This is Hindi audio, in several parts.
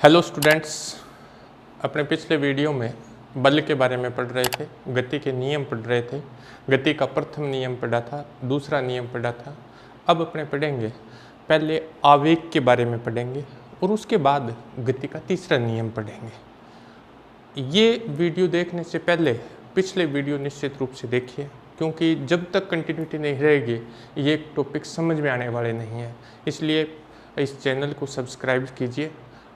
हेलो स्टूडेंट्स, अपने पिछले वीडियो में बल के बारे में पढ़ रहे थे, गति के नियम पढ़ रहे थे। गति का प्रथम नियम पढ़ा था, दूसरा नियम पढ़ा था। अब अपने पढ़ेंगे, पहले आवेग के बारे में पढ़ेंगे और उसके बाद गति का तीसरा नियम पढ़ेंगे। ये वीडियो देखने से पहले पिछले वीडियो निश्चित रूप से देखिए, क्योंकि जब तक कंटिन्यूटी नहीं रहेगी ये टॉपिक समझ में आने वाले नहीं है। इसलिए इस चैनल को सब्सक्राइब कीजिए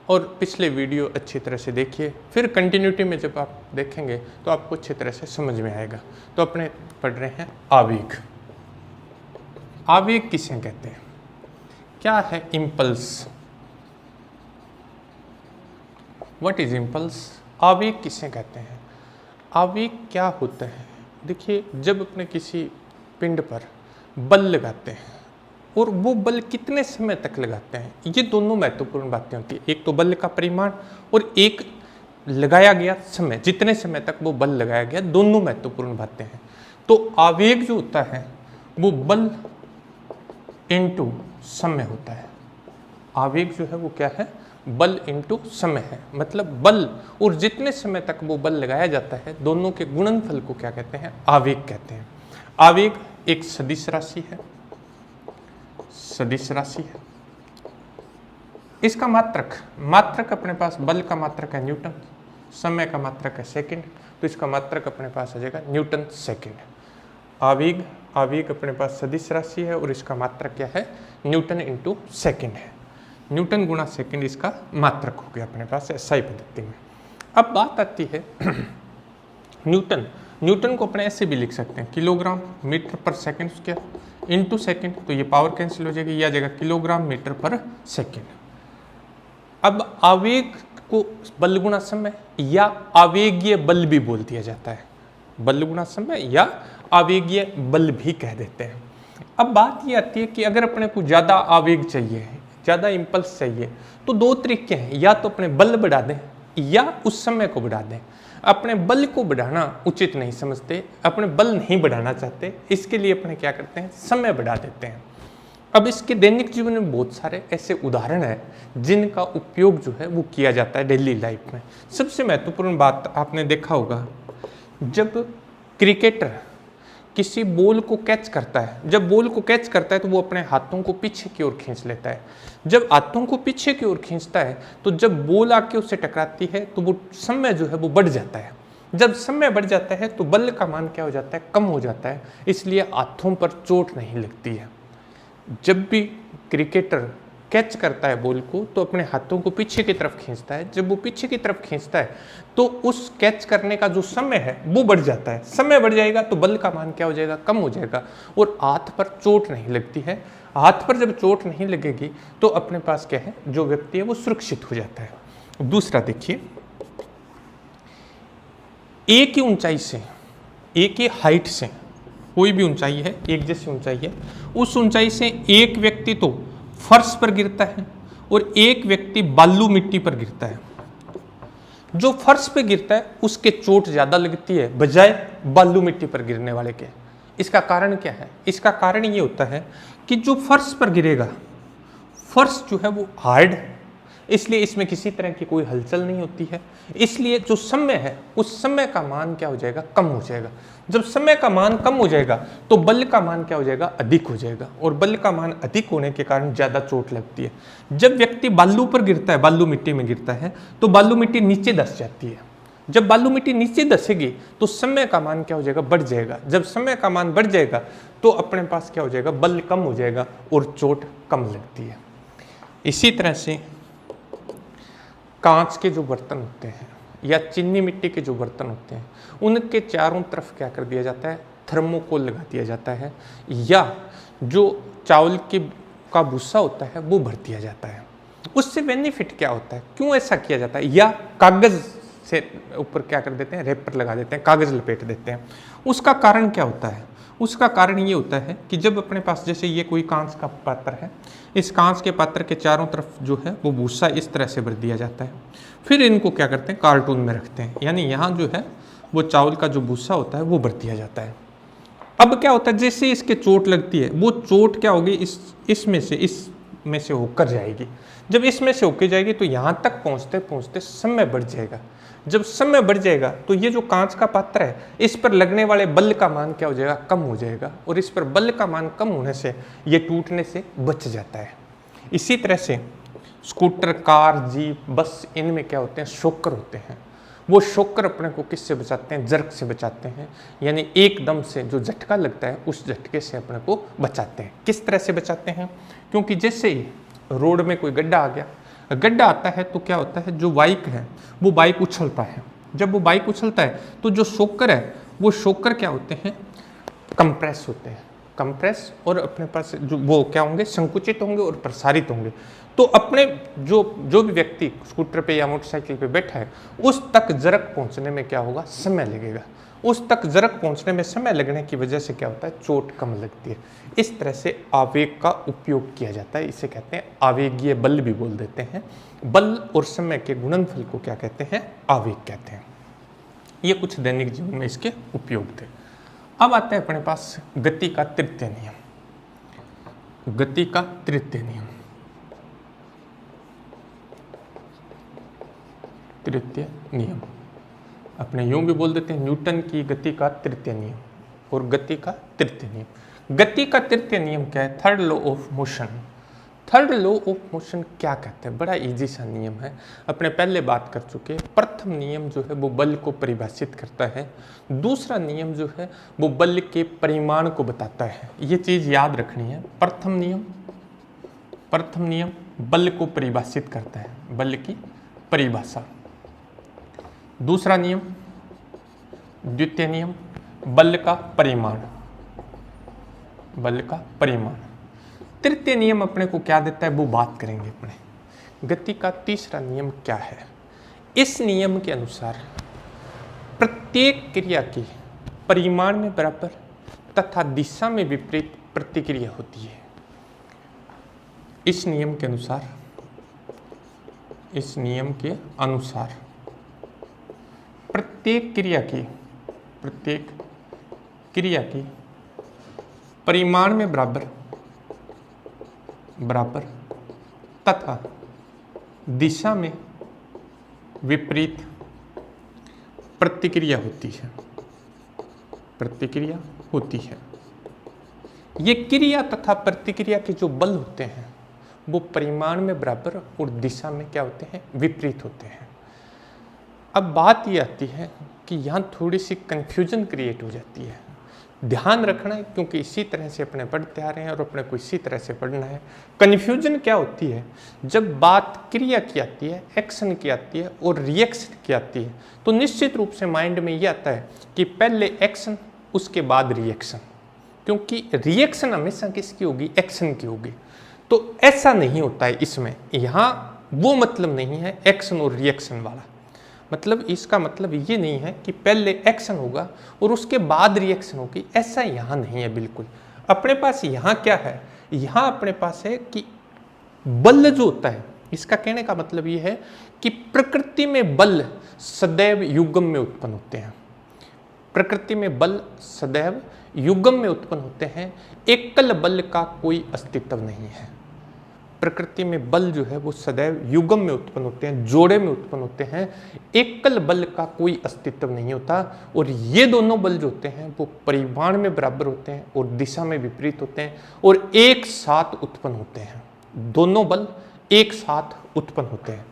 और पिछले वीडियो अच्छी तरह से देखिए, फिर कंटिन्यूटी में जब आप देखेंगे तो आपको अच्छी तरह से समझ में आएगा। तो अपने पढ़ रहे हैं आवेग। आवेग किसे कहते हैं? क्या है इम्पल्स? What is impulse? आवेग किसे कहते हैं? आवेग क्या होता है? देखिए, जब अपने किसी पिंड पर बल लगाते हैं और वो बल कितने समय तक लगाते हैं, ये दोनों महत्वपूर्ण बातें होती है। एक तो बल का परिमाण और एक लगाया गया समय, जितने समय तक वो बल लगाया गया, दोनों महत्वपूर्ण बातें हैं। तो आवेग जो होता है वो बल इंटू समय होता है। आवेग जो है वो क्या है? बल इंटू समय है। मतलब बल और जितने समय तक वो बल लगाया जाता है, दोनों के गुणनफल को क्या कहते हैं? आवेग कहते हैं। आवेग एक सदिश राशि है। सदिश राशि है। इसका मात्रक अपने पास, बल का मात्रक है न्यूटन, समय का मात्रक है सेकंड, तो इसका मात्रक अपने पास आ जाएगा न्यूटन सेकंड। आवेग अपने पास सदिश राशि है और इसका मात्रक क्या है? न्यूटन इंटू सेकंड है। न्यूटन गुणा सेकंड इसका मात्रक हो गया अपने पास एसआई पद्धति में। अब बात आती है न्यूटन को अपने ऐसे भी लिख सकते हैं, किलोग्राम मीटर पर सेकंड स्क्वायर इंटू सेकंड, तो ये पावर कैंसिल हो जाएगी, ये आ जाएगा किलोग्राम मीटर पर सेकंड। अब आवेग को बल गुणा समय या आवेगीय बल भी बोल दिया जाता है। बल गुणा समय या आवेगीय बल भी कह देते हैं। अब बात ये आती है कि अगर अपने को ज़्यादा आवेग चाहिए, ज़्यादा इम्पल्स चाहिए, तो दो तरीके हैं, या तो अपने बल बढ़ा दें या उस समय को बढ़ा दें। अपने बल को बढ़ाना उचित नहीं समझते, अपने बल नहीं बढ़ाना चाहते, इसके लिए अपने क्या करते हैं? समय बढ़ा देते हैं। अब इसके दैनिक जीवन में बहुत सारे ऐसे उदाहरण हैं जिनका उपयोग जो है वो किया जाता है डेली लाइफ में। सबसे महत्वपूर्ण बात आपने देखा होगा, जब क्रिकेटर किसी बॉल को कैच करता है, जब बॉल को कैच करता है तो वो अपने हाथों को पीछे की ओर खींच लेता है। जब हाथों को पीछे की ओर खींचता है तो जब बॉल आके उससे टकराती है तो वो समय जो है वो बढ़ जाता है। जब समय बढ़ जाता है तो बल का मान क्या हो जाता है? कम हो जाता है। इसलिए हाथों पर चोट नहीं लगती है। जब भी क्रिकेटर कैच करता है बॉल को तो अपने हाथों को पीछे की तरफ खींचता है। जब वो पीछे की तरफ खींचता है तो उस कैच करने का जो समय है वो बढ़ जाता है। समय बढ़ जाएगा तो बल का मान क्या हो जाएगा? कम हो जाएगा और हाथ पर चोट नहीं लगती है। हाथ पर जब चोट नहीं लगेगी तो अपने पास क्या है? जो व्यक्ति है वो सुरक्षित हो जाता है। दूसरा देखिए, एक ही ऊंचाई से, एक ही हाइट से, कोई भी ऊंचाई है, एक जैसी ऊंचाई है, उस ऊंचाई से एक व्यक्ति तो फर्श पर गिरता है और एक व्यक्ति बालू मिट्टी पर गिरता है। जो फर्श पे गिरता है उसके चोट ज्यादा लगती है बजाय बालू मिट्टी पर गिरने वाले के। इसका कारण क्या है? इसका कारण ये होता है कि जो फर्श पर गिरेगा, फर्श जो है वो हार्ड, इसलिए इसमें किसी तरह की कोई हलचल नहीं होती है। इसलिए जो समय है उस समय का मान क्या हो जाएगा? कम हो जाएगा। जब समय का मान कम हो जाएगा तो बल का मान क्या हो जाएगा? अधिक हो जाएगा और बल का मान अधिक होने के कारण ज़्यादा चोट लगती है। जब व्यक्ति बालू पर गिरता है, बालू मिट्टी में गिरता है, तो बालू मिट्टी नीचे धंस जाती है। जब बालू मिट्टी नीचे धंसेगी तो समय का मान क्या हो जाएगा? बढ़ जाएगा। जब समय का मान बढ़ जाएगा तो अपने पास क्या हो जाएगा? बल कम हो जाएगा और चोट कम लगती है। इसी तरह से कांच के जो बर्तन होते हैं या चीनी मिट्टी के जो बर्तन होते हैं, उनके चारों तरफ क्या कर दिया जाता है? थर्मोकोल लगा दिया जाता है, या जो चावल का भूसा होता है वो भर दिया जाता है। उससे बेनिफिट क्या होता है? क्यों ऐसा किया जाता है? या कागज से ऊपर क्या कर देते हैं? रेपर लगा देते हैं, कागज लपेट देते हैं। उसका कारण क्या होता है? उसका कारण ये होता है कि जब अपने पास, जैसे ये कोई कांच का पात्र है, इस कांच के पात्र के चारों तरफ जो है वो भूसा इस तरह से भर दिया जाता है। फिर इनको क्या करते हैं? कार्टून में रखते हैं, यानी यहाँ जो है वो चावल का जो भूसा होता है वो भर दिया जाता है। अब क्या होता है? जैसे इसके चोट लगती है, वो चोट क्या होगी? इसमें से, इस में से होकर जाएगी। जब इसमें से होकर जाएगी तो यहाँ तक पहुँचते पहुँचते समय बढ़ जाएगा। जब समय बढ़ जाएगा तो ये जो कांच का पात्र है इस पर लगने वाले बल का मान क्या हो जाएगा, कम हो जाएगा, और इस पर बल का मान कम होने से ये टूटने से बच जाता है। इसी तरह से स्कूटर, कार, जीप, बस, इनमें क्या होते हैं, शॉकर होते हैं। वो शॉकर अपने को किससे बचाते हैं, जर्क से बचाते हैं, यानी एकदम से जो झटका लगता है उस झटके से अपने को बचाते हैं। किस तरह से बचाते हैं, क्योंकि जैसे ही रोड में कोई गड्ढा आ गया, गड्ढा आता है तो क्या होता है, जो बाइक है वो बाइक उछलता है। जब वो बाइक उछलता है तो जो शॉकर है वो शॉकर क्या होते हैं, कंप्रेस होते हैं, कंप्रेस, और अपने पास जो वो क्या होंगे, संकुचित होंगे और प्रसारित होंगे। तो अपने जो भी व्यक्ति स्कूटर पे या मोटरसाइकिल पे बैठा है उस तक जरक पहुंचने में क्या होगा, समय लगेगा। उस तक जरक पहुंचने में समय लगने की वजह से क्या होता है, चोट कम लगती है। इस तरह से आवेग का उपयोग किया जाता है। इसे कहते हैं आवेगीय बल भी बोल देते हैं। बल और समय के गुणनफल को क्या कहते हैं, आवेग कहते हैं। ये कुछ दैनिक जीवन में इसके उपयोग थे। अब आता है अपने पास गति का तृतीय नियम। गति का तृतीय नियम, तृतीय नियम अपने यूं भी बोल देते हैं, न्यूटन की गति का तृतीय नियम और गति का तृतीय नियम। गति का तृतीय नियम क्या है, third law of motion. Third law of motion क्या कहते हैं, बड़ा इजी सा नियम है, अपने पहले बात कर चुके हैं। प्रथम नियम जो है वो बल को परिभाषित करता है, दूसरा नियम जो है वो बल के परिमाण को बताता है। ये चीज याद रखनी है। प्रथम नियम बल को परिभाषित करता है, बल की परिभाषा। दूसरा नियम, द्वितीय नियम, बल का परिमाण, बल का परिमाण। तृतीय नियम अपने को क्या देता है वो बात करेंगे अपने। गति का तीसरा नियम क्या है, इस नियम के अनुसार प्रत्येक क्रिया की परिमाण में बराबर तथा दिशा में विपरीत प्रतिक्रिया होती है। इस नियम के अनुसार, इस नियम के अनुसार प्रत्येक क्रिया की परिमाण में बराबर तथा दिशा में विपरीत प्रतिक्रिया होती है। ये क्रिया तथा प्रतिक्रिया के जो बल होते हैं वो परिमाण में बराबर और दिशा में क्या होते हैं, विपरीत होते हैं। अब बात ये आती है कि यहाँ थोड़ी सी कंफ्यूजन क्रिएट हो जाती है। ध्यान रखना है, क्योंकि इसी तरह से अपने पढ़ते आ रहे हैं और अपने को इसी तरह से पढ़ना है। कन्फ्यूजन क्या होती है, जब बात क्रिया की आती है, एक्शन की आती है और रिएक्शन की आती है, तो निश्चित रूप से माइंड में ये आता है कि पहले एक्शन उसके बाद रिएक्शन, क्योंकि रिएक्शन हमेशा किसकी होगी, एक्शन की होगी। तो ऐसा नहीं होता है इसमें, यहाँ वो मतलब नहीं है एक्शन और रिएक्शन वाला। मतलब इसका मतलब ये नहीं है कि पहले एक्शन होगा और उसके बाद रिएक्शन होगी, ऐसा यहाँ नहीं है बिल्कुल। अपने पास यहाँ क्या है, यहाँ अपने पास है कि बल जो होता है, इसका कहने का मतलब ये है कि प्रकृति में बल सदैव युग्म में उत्पन्न होते हैं। प्रकृति में बल सदैव युग्म में उत्पन्न होते हैं, एकल बल का कोई अस्तित्व नहीं है। प्रकृति में बल जो है वो सदैव युग्म में उत्पन्न होते हैं, जोड़े में उत्पन्न होते हैं, एकल बल का कोई अस्तित्व नहीं होता। और ये दोनों बल जो होते हैं वो परिमाण में बराबर होते हैं और दिशा में विपरीत होते हैं और एक साथ उत्पन्न होते हैं। दोनों बल एक साथ उत्पन्न होते हैं।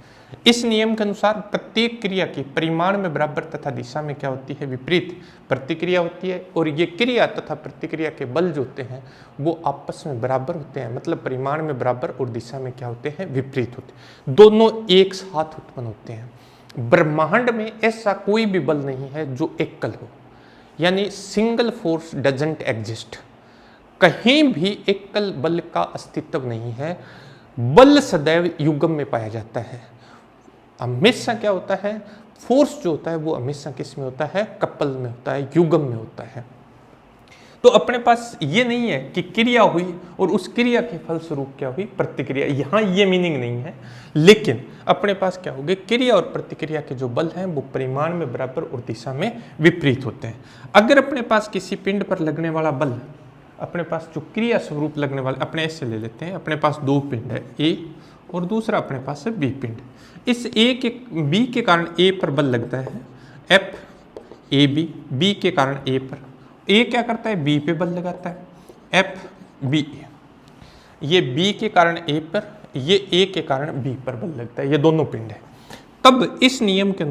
इस नियम के अनुसार प्रत्येक क्रिया की परिमाण में बराबर तथा दिशा में क्या होती है, विपरीत प्रतिक्रिया होती है। और ये क्रिया तथा प्रतिक्रिया के बल जो होते हैं वो आपस में बराबर होते हैं, मतलब परिमाण में बराबर और दिशा में क्या होते हैं, विपरीत होते हैं। दोनों एक साथ उत्पन्न होते हैं। ब्रह्मांड में ऐसा कोई भी बल नहीं है जो एकल हो, यानी सिंगल फोर्स डजंट एग्जिस्ट। कहीं भी एकल बल का अस्तित्व नहीं है। बल सदैव युग्म में पाया जाता है। हमेशा क्या होता है, फोर्स जो होता है वो हमेशा किस में होता है, कपल में होता है, युग्म में होता है। तो अपने पास ये नहीं है कि क्रिया हुई और उस क्रिया के फलस्वरूप क्या हुई, प्रतिक्रिया। यहाँ ये मीनिंग नहीं है, लेकिन अपने पास क्या होगी, क्रिया और प्रतिक्रिया के जो बल हैं वो परिमाण में बराबर और दिशा में विपरीत होते हैं। अगर अपने पास किसी पिंड पर लगने वाला बल अपने पास जो क्रिया स्वरूप लगने वाले, अपने ऐसे ले लेते हैं, अपने पास दो पिंड है ए और दूसरा अपने पास है बी पिंड। इस ए के बी के कारण ए पर बल लगता है एफ ए बी, बी के कारण ए पर, ए क्या करता है बी पे बल लगाता है एफ बी, ये बी के कारण ए पर, ये ए के कारण बी पर बल लगता है, ये दोनों पिंड है। तब इस नियम के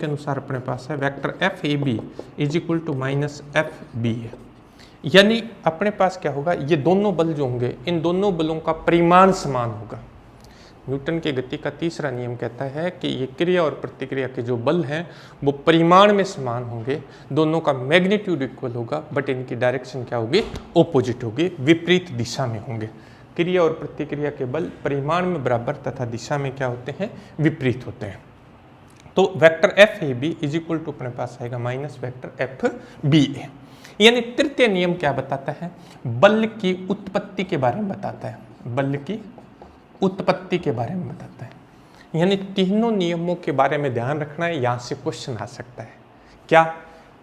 अनुसार अपने पास है vector F A B is equal to minus F B है। यानी अपने पास क्या होगा, ये दोनों बल जो होंगे इन दोनों बलों का परिमाण समान होगा। न्यूटन की गति का तीसरा नियम कहता है कि ये क्रिया और प्रतिक्रिया के जो बल हैं वो परिमाण में समान होंगे, दोनों का मैग्नीट्यूड इक्वल होगा, बट इनकी डायरेक्शन क्या होगी, ओपोजिट होगी, विपरीत दिशा में होंगे। क्रिया और प्रतिक्रिया के बल परिमाण में बराबर तथा दिशा में क्या होते हैं, विपरीत होते हैं। तो vector F A B is equal to अपने पास आएगा minus vector F B A. यानी तृतीय नियम क्या बताता है, बल की उत्पत्ति के बारे में बताता है, बल की उत्पत्ति के बारे में बताता है। यानी तीनों नियमों के बारे में ध्यान रखना है, यहाँ से क्वेश्चन आ सकता है क्या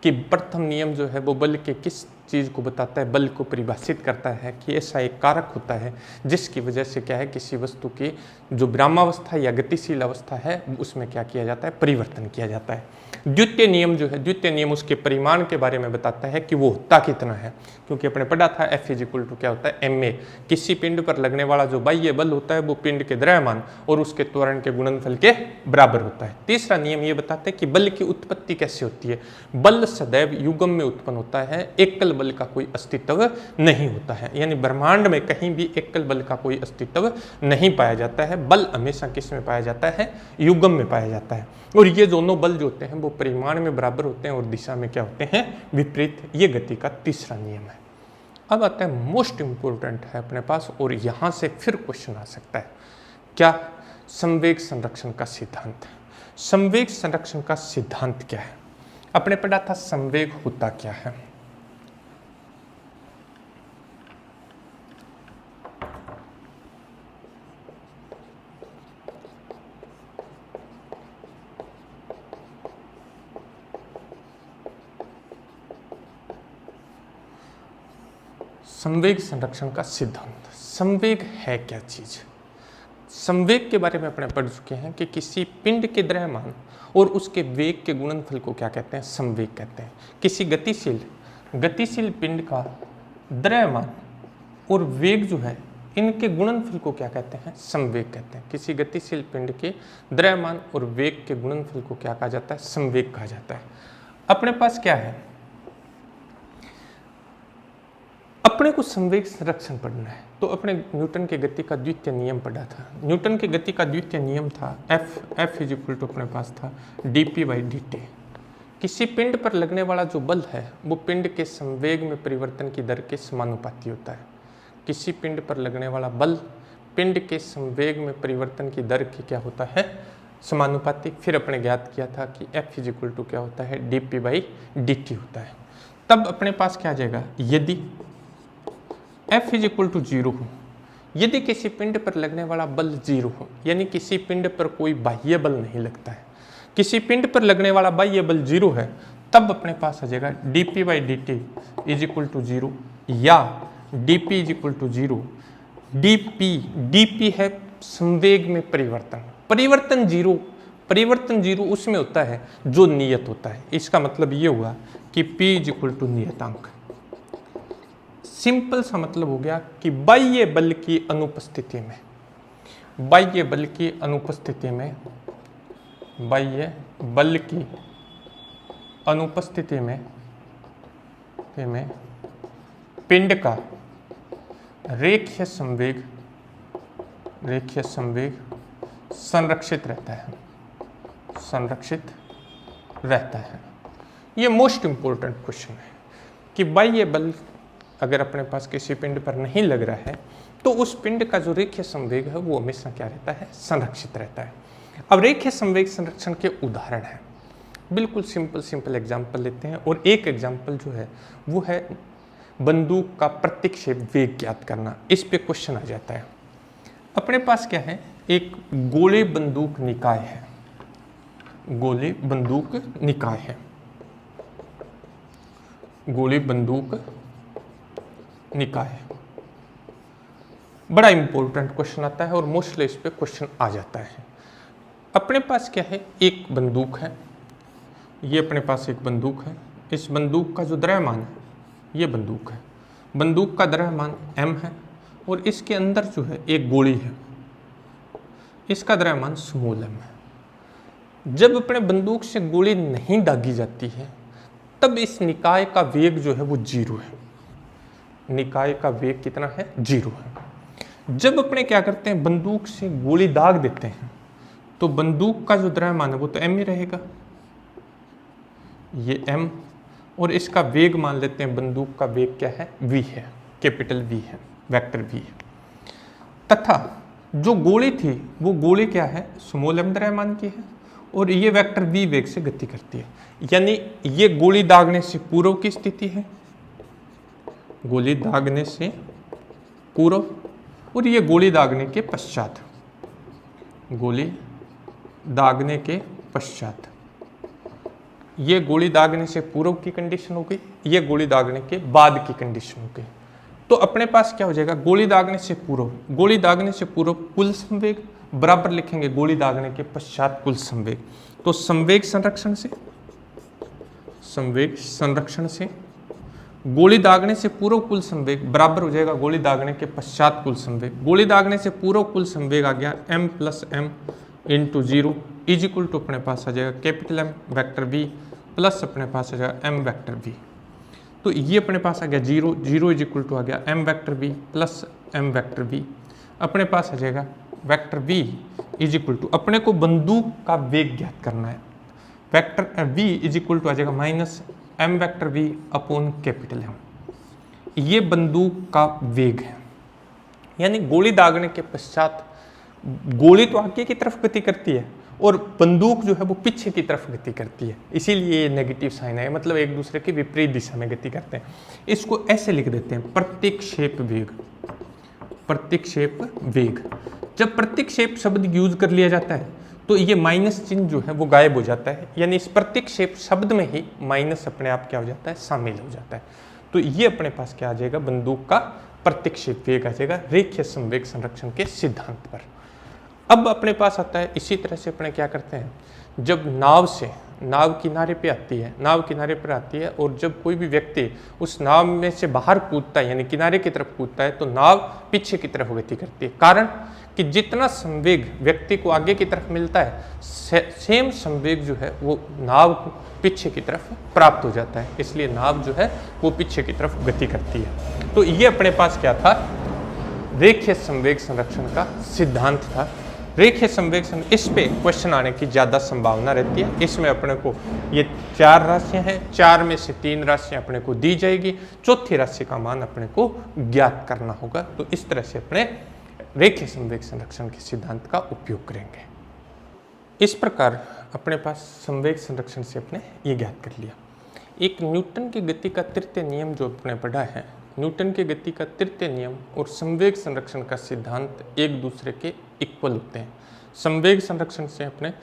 कि प्रथम नियम जो है वो बल के किस चीज़ को बताता है, बल को परिभाषित करता है कि ऐसा एक कारक होता है जिसकी वजह से क्या है किसी वस्तु की जो विरामावस्था या गतिशील अवस्था है उसमें क्या किया जाता है, परिवर्तन किया जाता है। द्वितीय नियम जो है, द्वितीय नियम उसके परिमाण के बारे में बताता है कि वो होता कितना है, क्योंकि अपने पढ़ा था एफ इज इक्वल टू क्या होता है एम ए, किसी पिंड पर लगने वाला जो बाह्य बल होता है वो पिंड के द्रव्यमान और उसके त्वरण के गुणनफल के बराबर होता है। तीसरा नियम ये बताता है कि बल की उत्पत्ति कैसे होती है, बल सदैव युग्म में उत्पन्न होता है, एकल बल का कोई अस्तित्व नहीं होता है। यानी ब्रह्मांड में कहीं भी एकल बल का कोई अस्तित्व नहीं पाया जाता है, बल हमेशा किस में पाया जाता है, युग्म में पाया जाता है। और ये दोनों बल जो होते हैं वो परिमाण में बराबर होते हैं और दिशा में क्या होते हैं, विपरीत। ये गति का तीसरा नियम है। अब आता है मोस्ट इंपोर्टेंट है अपने पास, और यहां से फिर क्वेश्चन आ सकता है, क्या संवेग संरक्षण का सिद्धांत। संवेग संरक्षण का सिद्धांत क्या है, अपने पढ़ा था संवेग होता क्या है। संवेग संरक्षण का सिद्धांत, संवेग है क्या चीज। संवेग के बारे में अपने पढ़ चुके हैं कि किसी पिंड के द्रव्यमान और उसके वेग के गुणनफल को क्या कहते हैं, संवेग कहते हैं। किसी गतिशील पिंड का द्रव्यमान और वेग जो है इनके गुणनफल को क्या कहते हैं, संवेग कहते हैं। किसी गतिशील पिंड के द्रव्यमान और वेग के गुणनफल को क्या कहा जाता है, संवेग कहा जाता है। अपने पास क्या है, अपने को संवेग संरक्षण पढ़ना है तो अपने न्यूटन के गति का द्वितीय नियम पढ़ा था। न्यूटन के गति का द्वितीय नियम था एफ इज इक्वल टू अपने पास था dp बाई dt। किसी पिंड पर लगने वाला जो बल है वो पिंड के संवेग में परिवर्तन की दर के समानुपाती होता है। किसी पिंड पर लगने वाला बल पिंड के संवेग में परिवर्तन की दर के क्या होता है, समानुपाती। फिर अपने ज्ञात किया था कि एफ इज इक्वल टू क्या होता है, dp बाई dt होता है। तब अपने पास क्या आ जाएगा, यदि f इज इक्वल टू 0 हो, यदि किसी पिंड पर लगने वाला बल 0 हो, यानी किसी पिंड पर कोई बाह्य बल नहीं लगता है, किसी पिंड पर लगने वाला बाह्य बल 0 है, तब अपने पास आ जाएगा dp by dt is equal to 0 या dp is equal to 0। dp है संवेग में परिवर्तन 0 उसमें होता है जो नियत होता है। इसका मतलब ये हुआ कि p इज इक्वल टू नियतांक। सिंपल सा मतलब हो गया कि बाह्य बल की अनुपस्थिति में, बाह्य बल की अनुपस्थिति में पिंड का रेखीय संवेग संरक्षित रहता है। ये मोस्ट इंपोर्टेंट क्वेश्चन है कि बाह्य बल अगर अपने पास किसी पिंड पर नहीं लग रहा है तो उस पिंड का जो रेखीय संवेग है वो हमेशा क्या रहता है, संरक्षित रहता है। अब रेखीय संवेग संरक्षण के उदाहरण है, बिल्कुल सिंपल एग्जांपल लेते हैं। और एक एग्जांपल जो है वो है बंदूक का प्रतिक्षेप वेग ज्ञात करना। इस पे क्वेश्चन आ जाता है। अपने पास क्या है, एक गोले बंदूक निकाय है, गोले बंदूक निकाय। बड़ा इंपॉर्टेंट क्वेश्चन आता है और मोस्टली इस पे क्वेश्चन आ जाता है। अपने पास क्या है, एक बंदूक है, ये अपने पास एक बंदूक है, इस बंदूक का जो द्रव्यमान है ये बंदूक है, बंदूक का द्रव्यमान m है और इसके अंदर जो है एक गोली है, इसका द्रव्यमान स्मॉल m है। जब अपने बंदूक से गोली नहीं दागी जाती है तब इस निकाय का वेग जो है वो 0 है, निकाय का वेग कितना है, 0 है। जब अपने क्या करते हैं, बंदूक से गोली दाग देते हैं तो बंदूक का जो द्रव्यमान है वो तो m ही रहेगा, ये m, और इसका वेग मान लेते हैं, बंदूक का वेग क्या है, v है, कैपिटल V है, वेक्टर v है। तथा जो गोली थी वो गोली क्या है, स्मॉल m द्रव्यमान की है और ये वेक्टर v वेग से गति करती है। यानी ये गोली दागने से पूर्व की स्थिति है, गोली दागने से पूर्व, और ये गोली दागने के पश्चात, गोली दागने के पश्चात। ये गोली दागने से पूर्व की कंडीशन हो गई, ये गोली दागने के बाद की कंडीशन हो गई। तो अपने पास क्या हो जाएगा, गोली दागने से पूर्व, गोली दागने से पूर्व कुल संवेग बराबर लिखेंगे गोली दागने के पश्चात कुल संवेग। तो संवेग संरक्षण से, संवेग संरक्षण से गोली दागने से पूर्व कुल संवेग बराबर हो जाएगा गोली दागने के पश्चात कुल संवेग। गोली दागने से पूर्व कुल संवेग आ गया m plus m into 0 is equal to अपने पास आ जाएगा capital M vector v plus अपने पास आ जाएगा m वेक्टर v। तो ये अपने पास आ गया 0, 0 इज इक्वल टू आ गया m vector v plus m vector v। अपने पास आ जाएगा vector v is equal to, अपने को बंदूक का वेग ज्ञात करना है, vector v is equal to आ जाएगा minus m vector v upon capital M। ये बंदूक का वेग है, यानी गोली दागने के पश्चात गोली तो आगे की तरफ गति करती है और बंदूक जो है वो पीछे की तरफ गति करती है, इसीलिए ये नेगेटिव साइन है, मतलब एक दूसरे की विपरीत दिशा में गति करते हैं। इसको ऐसे लिख देते हैं प्रतिक्षेप वेग, प्रतिक्षेप वेग। जब प्रतिक्षेप शब्द यूज कर लिया जाता है तो ये माइनस चिन्ह जो है वो गायब हो जाता है, यानी इस प्रतिक्षेप शब्द में ही माइनस अपने आप क्या हो जाता है, शामिल हो जाता है। तो ये अपने पास क्या आ जाएगा, बंदूक का प्रतिक्षेप वेग आ जाएगा रेखीय संवेग संरक्षण के सिद्धांत पर। अब अपने पास आता है, इसी तरह से अपने क्या करते हैं, जब नाव से, नाव किनारे पे आती है, नाव किनारे पर आती है और जब कोई भी व्यक्ति उस नाव में से बाहर कूदता है यानी किनारे की तरफ कूदता है तो नाव पीछे की तरफ गति करती है। कारण कि जितना संवेग व्यक्ति को आगे की तरफ मिलता है सेम संवेग जो है वो नाव को पीछे की तरफ प्राप्त हो जाता है, इसलिए नाव जो है वो पीछे की तरफ गति करती है। तो ये अपने पास क्या था, रेखीय संवेग संरक्षण का सिद्धांत था। रेखीय संवेग संरक्षण, इस पे क्वेश्चन आने की ज़्यादा संभावना रहती है। इसमें अपने को ये 4 राशियां हैं, 4 में से 3 राशियां अपने को दी जाएगी, चौथी राशि का मान अपने को ज्ञात करना होगा। तो इस तरह से अपने रेखीय संवेग संरक्षण के सिद्धांत का उपयोग करेंगे। इस प्रकार अपने पास संवेग संरक्षण से अपने ये ज्ञात कर लिया। एक न्यूटन की गति का तृतीय नियम जो अपने पढ़ा है, न्यूटन की गति का तृतीय नियम और संवेग संरक्षण का सिद्धांत एक दूसरे के इक्वल होते हैं। संवेग संरक्षण से अपने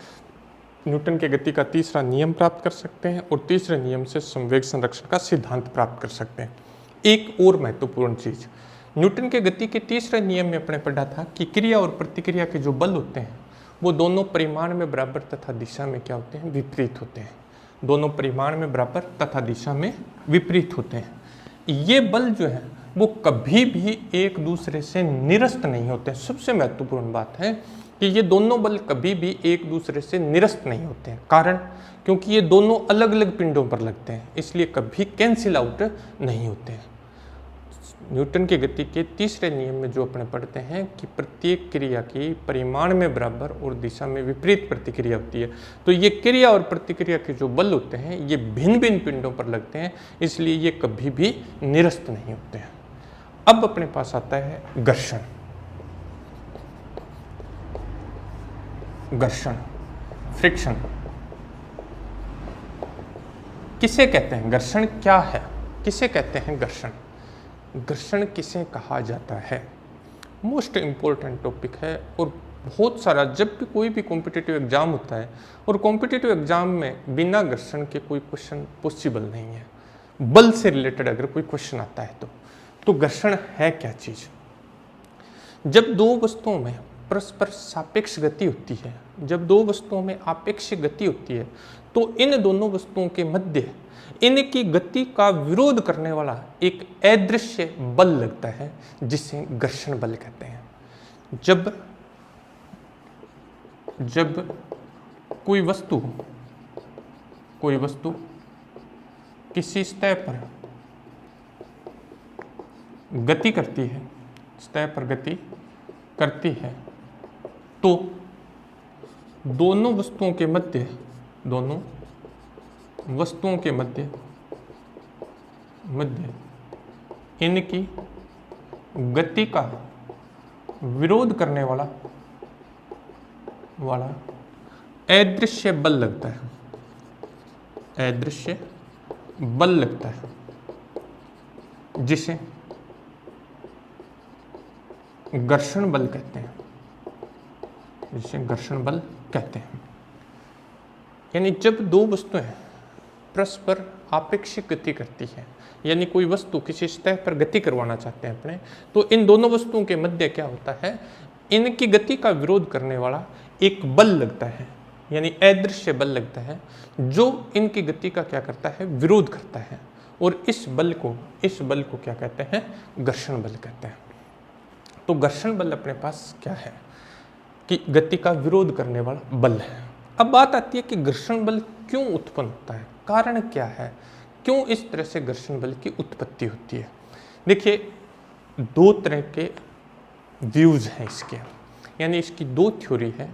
न्यूटन की गति का तीसरा नियम प्राप्त कर सकते हैं और तीसरे नियम से संवेग संरक्षण का सिद्धांत प्राप्त कर सकते हैं। एक और महत्वपूर्ण चीज, न्यूटन के गति के तीसरे नियम में अपने पढ़ा था कि क्रिया और प्रतिक्रिया के जो बल होते हैं वो दोनों परिमाण में बराबर तथा दिशा में क्या होते हैं, विपरीत होते हैं। दोनों परिमाण में बराबर तथा दिशा में विपरीत होते हैं। ये बल जो है वो कभी भी एक दूसरे से निरस्त नहीं होते। सबसे महत्वपूर्ण बात है कि ये दोनों बल कभी भी एक दूसरे से निरस्त नहीं होते हैं। कारण क्योंकि ये दोनों अलग अलग पिंडों पर लगते हैं, इसलिए कभी कैंसिल आउट नहीं होते हैं। न्यूटन की गति के तीसरे नियम में जो अपने पढ़ते हैं कि प्रत्येक क्रिया की परिमाण में बराबर और दिशा में विपरीत प्रतिक्रिया होती है। तो ये क्रिया और प्रतिक्रिया के जो बल होते हैं ये भिन्न भिन्न पिंडों पर लगते हैं, इसलिए ये कभी भी निरस्त नहीं होते हैं। अब अपने पास आता है घर्षण। घर्षण, फ्रिक्शन किसे कहते हैं, घर्षण क्या है, किसे कहते हैं घर्षण, घर्षण किसे कहा जाता है, मोस्ट इम्पोर्टेंट टॉपिक है। और बहुत सारा, जब भी कोई भी कॉम्पिटिटिव एग्जाम होता है और कॉम्पिटिटिव एग्जाम में बिना घर्षण के कोई क्वेश्चन पॉसिबल नहीं है। बल से रिलेटेड अगर कोई क्वेश्चन आता है तो तो घर्षण है क्या चीज? जब दो वस्तुओं में परस्पर सापेक्ष गति होती है, जब दो वस्तुओं में आपेक्षिक गति होती है, तो इन दोनों वस्तुओं के मध्य इनकी गति का विरोध करने वाला एक अदृश्य बल लगता है, जिसे घर्षण बल कहते हैं। जब कोई वस्तु किसी सतह पर गति करती है, सतह पर गति करती है, तो दोनों वस्तुओं के मध्य इनकी गति का विरोध करने वाला अदृश्य बल लगता है, अदृश्य बल लगता है, जिसे घर्षण बल कहते हैं, यानी जब दो वस्तुएं परस्पर आपेक्षिक गति करती है, यानी कोई वस्तु किसी सतह पर गति करवाना चाहते हैं अपने, तो इन दोनों वस्तुओं के मध्य क्या होता है, इनकी गति का विरोध करने वाला एक बल लगता है, यानी अदृश्य बल लगता है, जो इनकी गति का क्या करता है, विरोध करता है। और इस बल को क्या कहते हैं, घर्षण बल कहते हैं। तो घर्षण बल अपने पास क्या है कि गति का विरोध करने वाला बल है। अब बात आती है कि घर्षण बल क्यों उत्पन्न होता है, कारण क्या है, क्यों इस तरह से घर्षण बल की उत्पत्ति होती है। देखिए, दो तरह के व्यूज हैं इसके, यानी इसकी दो थ्योरी है।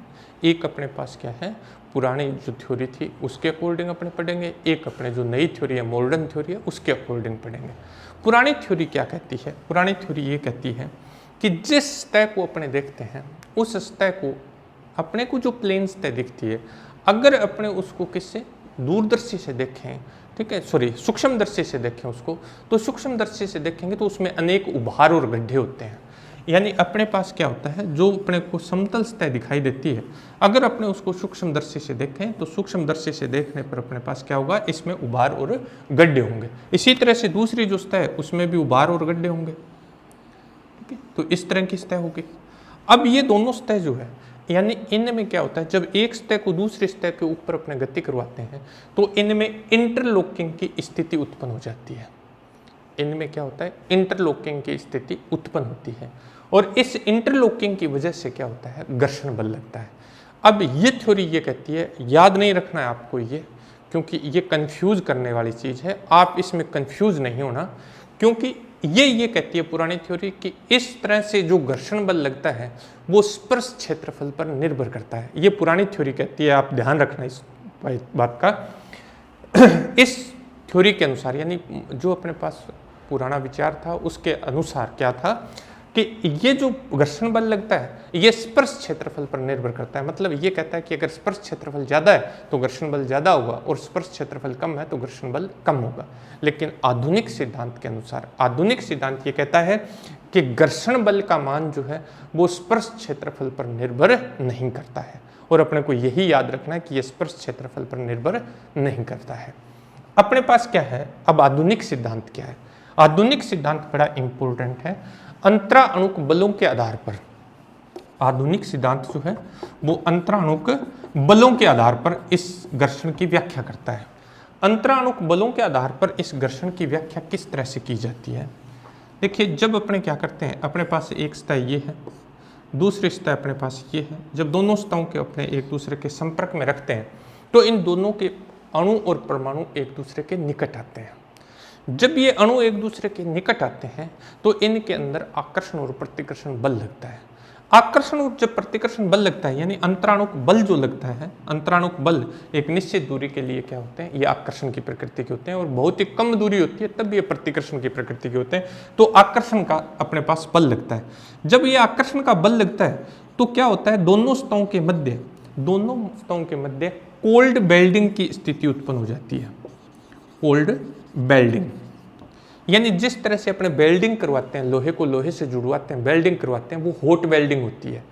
एक अपने पास क्या है, पुरानी जो थ्योरी थी उसके अकॉर्डिंग अपने पढ़ेंगे, एक अपने जो नई थ्योरी है, मॉडर्न थ्योरी है, उसके अकॉर्डिंग पढ़ेंगे। पुरानी थ्योरी क्या कहती है, पुरानी थ्योरी ये कहती है कि जिस सतह को अपने देखते हैं, उस सतह को अपने को जो प्लेन सतह दिखती है, अगर अपने उसको किससे दूरदर्शी से देखें, ठीक है, सूक्ष्मदर्शी से देखें उसको, तो सूक्ष्मदर्शी से देखेंगे तो उसमें अनेक उभार और गड्ढे होते हैं। यानी अपने पास क्या होता है, जो अपने को समतल सतह दिखाई देती है, अगर अपने उसको सूक्ष्मदर्शी से देखें तो सूक्ष्मदर्शी से देखने पर अपने पास क्या होगा, इसमें उभार और गड्ढे होंगे। इसी तरह से दूसरी जो सतह है उसमें भी उभार और गड्ढे होंगे, ठीक है। तो इस तरह की सतह होगी। अब ये दोनों सतह जो है, यानी इनमें क्या होता है, जब एक सतह को दूसरी सतह के ऊपर अपने गति करवाते हैं तो इनमें इंटरलॉकिंग की स्थिति उत्पन्न हो जाती है। इनमें क्या होता है, इंटरलॉकिंग की स्थिति उत्पन्न होती है, और इस इंटरलॉकिंग की वजह से क्या होता है, घर्षण बल लगता है। अब ये थ्योरी ये कहती है, याद नहीं रखना है आपको ये, क्योंकि ये कंफ्यूज करने वाली चीज़ है, आप इसमें कंफ्यूज नहीं होना, क्योंकि ये कहती है पुरानी थ्योरी कि इस तरह से जो घर्षण बल लगता है वो स्पर्श क्षेत्रफल पर निर्भर करता है। ये पुरानी थ्योरी कहती है, आप ध्यान रखना इस बात का। इस थ्योरी के अनुसार, यानी जो अपने पास पुराना विचार था उसके अनुसार क्या था कि ये जो घर्षण बल लगता है ये स्पर्श क्षेत्रफल पर निर्भर करता है। मतलब ये कहता है कि अगर स्पर्श क्षेत्रफल ज़्यादा है तो घर्षण बल ज़्यादा होगा, और स्पर्श क्षेत्रफल कम है तो घर्षण बल कम होगा। लेकिन आधुनिक सिद्धांत के अनुसार, आधुनिक सिद्धांत ये कहता है कि घर्षण बल का मान जो है वो स्पर्श क्षेत्रफल पर निर्भर नहीं करता है, और अपने को यही याद रखना है कि ये स्पर्श क्षेत्रफल पर निर्भर नहीं करता है। अपने पास क्या है, अब आधुनिक सिद्धांत क्या है, आधुनिक सिद्धांत बड़ा इंपॉर्टेंट है। अंतराणुक बलों के आधार पर, आधुनिक सिद्धांत जो है वो अंतराणुक बलों के आधार पर इस घर्षण की व्याख्या करता है। अंतराणुक बलों के आधार पर इस घर्षण की व्याख्या किस तरह से की जाती है। देखिए, जब अपने क्या करते हैं, अपने पास एक सतह ये है, दूसरी सतह अपने पास ये है, जब दोनों सतहों के अपने एक दूसरे के संपर्क में रखते हैं तो इन दोनों के अणु और परमाणु एक दूसरे के निकट आते हैं। जब ये अणु एक दूसरे के निकट आते हैं तो इनके अंदर आकर्षण और प्रतिकर्षण बल लगता है। आकर्षण और जब प्रतिकर्षण बल लगता है, यानी अंतराणुक बल जो लगता है, अंतराणुक बल एक निश्चित दूरी के लिए क्या होते हैं, ये आकर्षण की प्रकृति के होते हैं, और बहुत ही कम दूरी होती है तब ये प्रतिकर्षण की प्रकृति के होते हैं। तो आकर्षण का अपने पास बल लगता है। जब ये आकर्षण का बल लगता है तो क्या होता है, दोनों सतहों के मध्य कोल्ड बेल्डिंग की स्थिति उत्पन्न हो जाती है। कोल्ड बेल्डिंग, यानी जिस तरह से अपने बेल्डिंग करवाते हैं, लोहे को लोहे से जुड़वाते हैं, बेल्डिंग करवाते हैं, वो हॉट बेल्डिंग होती है।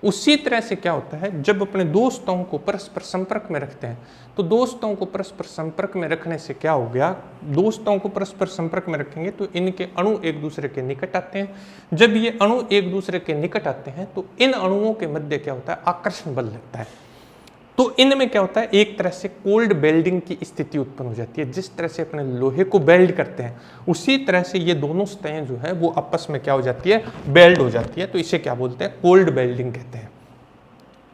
उसी तरह से क्या होता है, जब अपने दोस्तों को परस्पर संपर्क में रखते हैं तो दोस्तों को परस्पर संपर्क में रखने से क्या हो गया, दोस्तों को परस्पर संपर्क में रखेंगे तो इनके अणु एक दूसरे के निकट आते हैं। जब ये अणु एक दूसरे के निकट आते हैं तो इन अणुओं के मध्य क्या होता है, आकर्षण बल लगता है। तो इनमें क्या होता है, एक तरह से कोल्ड बेल्डिंग की स्थिति उत्पन्न हो जाती है। जिस तरह से अपने लोहे को बेल्ड करते हैं उसी तरह से ये दोनों सतहें जो है वो आपस में क्या हो जाती है, बेल्ड हो जाती है। तो इसे क्या बोलते हैं, कोल्ड बेल्डिंग कहते हैं।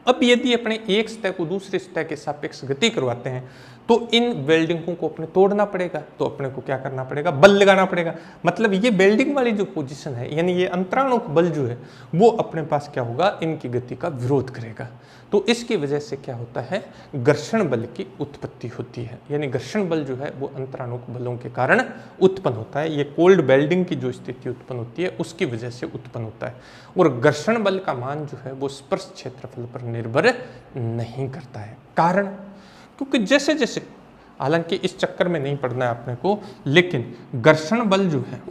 अब यदि अपने एक सतह को दूसरी सतह के सापेक्ष गति करवाते हैं तो इन वेल्डिंगों को अपने तोड़ना पड़ेगा, तो अपने को क्या करना पड़ेगा, बल लगाना पड़ेगा। मतलब ये बेल्डिंग वाली जो पोजीशन है, यानी ये अंतराणुक बल जो है वो अपने पास क्या होगा, इनकी गति का विरोध करेगा। तो इसकी वजह से क्या होता है, घर्षण बल की उत्पत्ति होती है। यानी घर्षण बल जो है वो अंतराणुक बलों के कारण उत्पन्न होता है। ये कोल्ड बेल्डिंग की जो स्थिति उत्पन्न होती है उसकी वजह से उत्पन्न होता है। और घर्षण बल का मान जो है वो स्पर्श क्षेत्रफल पर निर्भर नहीं करता है। कारण, क्योंकि जैसे जैसे, हालांकि इस चक्कर में नहीं पड़ना है अपने को, लेकिन घर्षण बल जो है,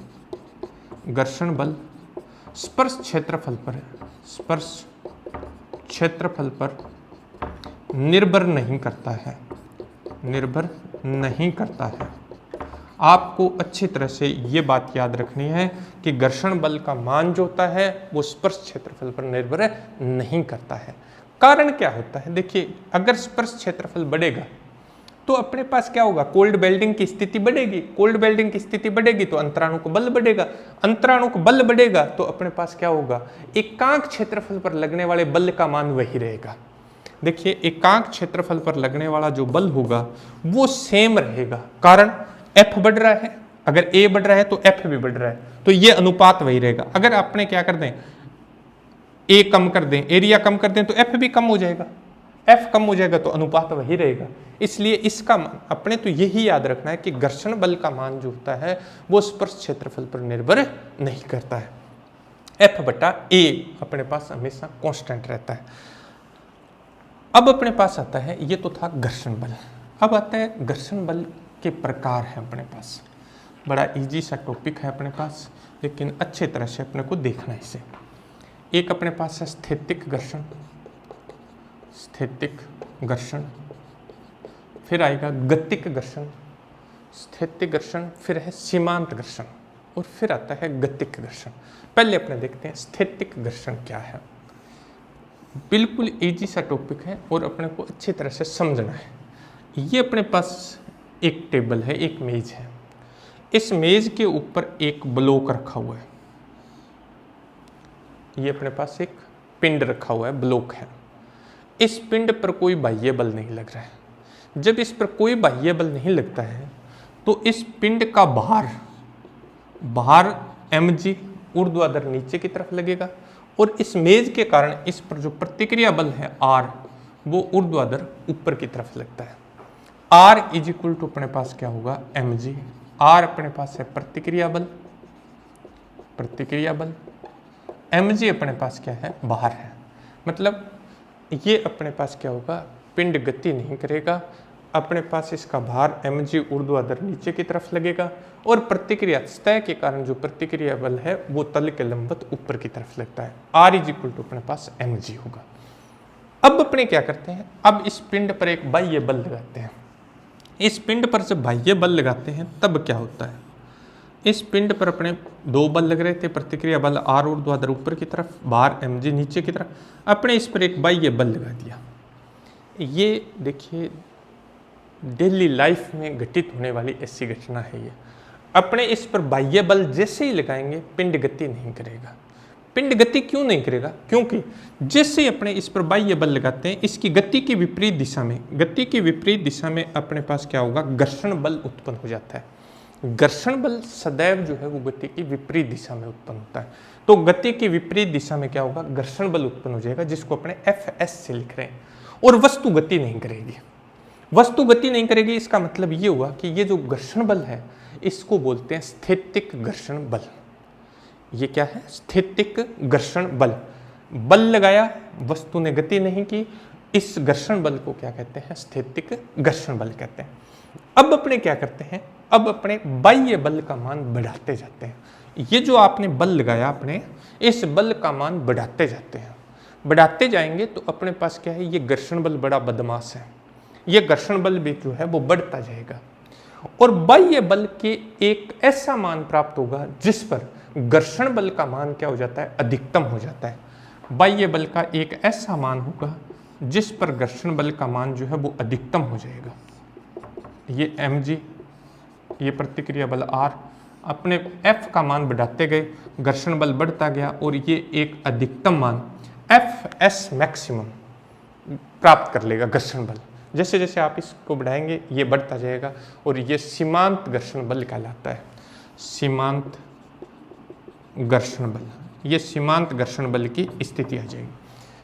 घर्षण बल स्पर्श क्षेत्रफल पर है, स्पर्श क्षेत्रफल पर निर्भर नहीं करता है, निर्भर नहीं करता है। आपको अच्छी तरह से ये बात याद रखनी है कि घर्षण बल का मान जो होता है वो स्पर्श क्षेत्रफल पर निर्भर नहीं करता है। कारण क्या होता है, देखिए, अगर स्पर्श क्षेत्रफल बढ़ेगा तो अपने पास क्या होगा, कोल्ड बेल्डिंग की स्थिति बढ़ेगी। कोल्ड बेल्डिंग की स्थिति बढ़ेगी तो अंतराणुक बल बढ़ेगा। अंतराणुक बल बढ़ेगा तो अपने पास क्या होगा, एकांक क्षेत्रफल पर लगने वाले बल का मान वही रहेगा। देखिए, एकांक क्षेत्रफल पर लगने वाला जो बल होगा वो सेम रहेगा। कारण F बढ़ रहा है, अगर A बढ़ रहा है तो F भी बढ़ रहा है, तो ये अनुपात वही रहेगा। अगर आपने क्या कर दें, A कम कर दें, एरिया कम कर दें तो F भी कम हो जाएगा। F कम हो जाएगा तो अनुपात वही रहेगा। इसलिए इसका मान अपने तो यही याद रखना है कि घर्षण बल का मान जो होता है वो स्पर्श क्षेत्रफल पर निर्भर नहीं करता है। F बटा A अपने पास हमेशा कांस्टेंट रहता है। अब अपने पास आता है, ये तो था घर्षण बल। अब आता है घर्षण बल के प्रकार है अपने पास। बड़ा इजी सा टॉपिक है अपने पास, लेकिन अच्छे तरह से अपने को देखना है इसे। एक अपने पास है स्थैतिक घर्षण, स्थैतिक घर्षण, फिर आएगा गतिक घर्षण, स्थैतिक घर्षण, फिर है सीमांत घर्षण, और फिर आता है गतिक घर्षण। पहले अपने देखते हैं स्थैतिक घर्षण क्या है। बिल्कुल इजी सा टॉपिक है और अपने को अच्छी तरह से समझना है। ये अपने पास एक टेबल है, एक मेज है। इस मेज के ऊपर एक ब्लॉक रखा हुआ है। ये अपने पास एक पिंड रखा हुआ है, ब्लॉक है। इस पिंड पर कोई बाह्य बल नहीं लग रहा है। जब इस पर कोई बाह्य बल नहीं लगता है तो इस पिंड का भार mg ऊर्ध्वाधर नीचे की तरफ लगेगा, और इस मेज के कारण इस पर जो प्रतिक्रिया बल है R वो ऊर्ध्वाधर ऊपर की तरफ लगता है। R इज इक्वल टू अपने पास क्या होगा, mg। R अपने पास है प्रतिक्रिया बल, प्रतिक्रिया बल। mg अपने पास क्या है, भार है। मतलब ये अपने पास क्या होगा, पिंड गति नहीं करेगा, अपने पास इसका भार mg ऊर्ध्वाधर नीचे की तरफ लगेगा, और प्रतिक्रिया सतह के कारण जो प्रतिक्रिया बल है वो तल के लंबवत ऊपर की तरफ लगता है। R इज इक्वल टू अपने पास mg होगा। अब अपने क्या करते हैं, अब इस पिंड पर एक बाह्य बल लगाते हैं। इस पिंड पर जब बाह्य बल लगाते हैं तब क्या होता है, इस पिंड पर अपने दो बल लग रहे थे, प्रतिक्रिया बल R ऊर्ध्वाधर ऊपर की तरफ, भार mg नीचे की तरफ। अपने इस पर एक बाह्य बल लगा दिया। ये देखिए डेली लाइफ में घटित होने वाली ऐसी घटना है ये। अपने इस पर बाह्य बल जैसे ही लगाएंगे पिंड गति नहीं करेगा। पिंड गति क्यों नहीं करेगा, क्योंकि जैसे ही अपने इस पर बाह्य बल लगाते हैं इसकी गति की विपरीत दिशा में, गति की विपरीत दिशा में अपने पास क्या होगा, घर्षण बल उत्पन्न हो जाता है। घर्षण बल सदैव जो है वो गति की विपरीत दिशा में उत्पन्न होता है। तो गति की विपरीत दिशा में क्या होगा, घर्षण बल उत्पन्न हो जाएगा, जिसको अपने Fs से लिख रहे हैं। और वस्तु गति नहीं करेगी। वस्तु गति नहीं करेगी इसका मतलब ये हुआ कि ये जो घर्षण बल है इसको बोलते हैं स्थैतिक घर्षण बल। ये क्या है, स्थैतिक घर्षण बल। बल लगाया, वस्तु ने गति नहीं की, इस घर्षण बल को क्या कहते हैं, स्थैतिक घर्षण बल कहते हैं। अब अपने क्या करते हैं, अब अपने बाह्य बल का मान बढ़ाते जाते हैं। ये जो आपने बल लगाया अपने, इस बल का मान बढ़ाते जाते हैं। बढ़ाते जाएंगे तो अपने पास क्या है, ये घर्षण बल बड़ा बदमाश है, ये घर्षण बल भी जो है वो बढ़ता जाएगा और बाह्य बल के एक ऐसा मान प्राप्त होगा जिस पर घर्षण बल का मान क्या हो जाता है, अधिकतम हो जाता है। बाह्य बल का एक ऐसा मान होगा जिस पर घर्षण बल का मान जो है वो अधिकतम हो जाएगा। ये mg, ये प्रतिक्रिया बल r, अपने f का मान बढ़ाते गए, घर्षण बल बढ़ता गया और ये एक अधिकतम मान fs मैक्सिमम प्राप्त कर लेगा घर्षण बल। जैसे जैसे आप इसको बढ़ाएंगे ये बढ़ता जाएगा और ये सीमांत घर्षण बल कहलाता है। सीमांत घर्षण बल, ये सीमांत घर्षण बल की स्थिति आ जाएगी।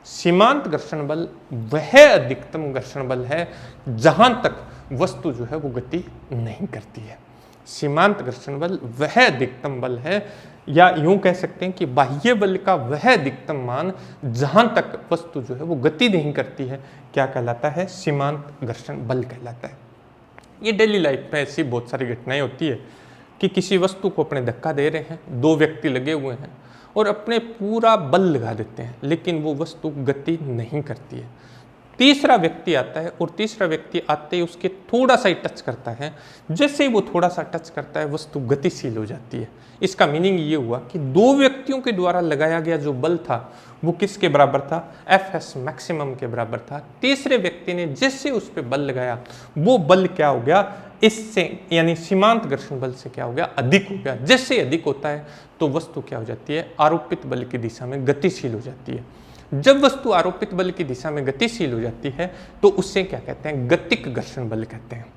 सीमांत घर्षण बल वह अधिकतम घर्षण बल है जहां तक वस्तु जो है वो गति नहीं करती है। सीमांत घर्षण बल वह अधिकतम बल है, या यूं कह सकते हैं कि बाह्य बल का वह अधिकतम मान जहां तक वस्तु जो है वो गति नहीं करती है, क्या कहलाता है, सीमांत घर्षण बल कहलाता है। ये डेली लाइफ में ऐसी बहुत सारी घटनाएं होती है कि किसी वस्तु को अपने धक्का दे रहे हैं, दो व्यक्ति लगे हुए हैं और अपने पूरा बल लगा देते हैं, लेकिन वो वस्तु गति नहीं करती है। तीसरा व्यक्ति आता है और तीसरा व्यक्ति आते ही उसके थोड़ा सा ही टच करता है, जैसे ही वो थोड़ा सा टच करता है वस्तु गतिशील हो जाती है। इसका मीनिंग ये हुआ कि दो व्यक्तियों के द्वारा लगाया गया जो बल था वो किसके बराबर था, Fs मैक्सिमम के बराबर था। तीसरे व्यक्ति ने जैसे उस पर बल लगाया वो बल क्या हो गया, इससे यानी सीमांत घर्षण बल से क्या हो गया, अधिक हो गया। जैसे अधिक होता है तो वस्तु क्या हो जाती है, आरोपित बल की दिशा में गतिशील हो जाती है। जब वस्तु आरोपित बल की दिशा में गतिशील हो जाती है तो उससे क्या कहते हैं, गतिक घर्षण बल कहते हैं।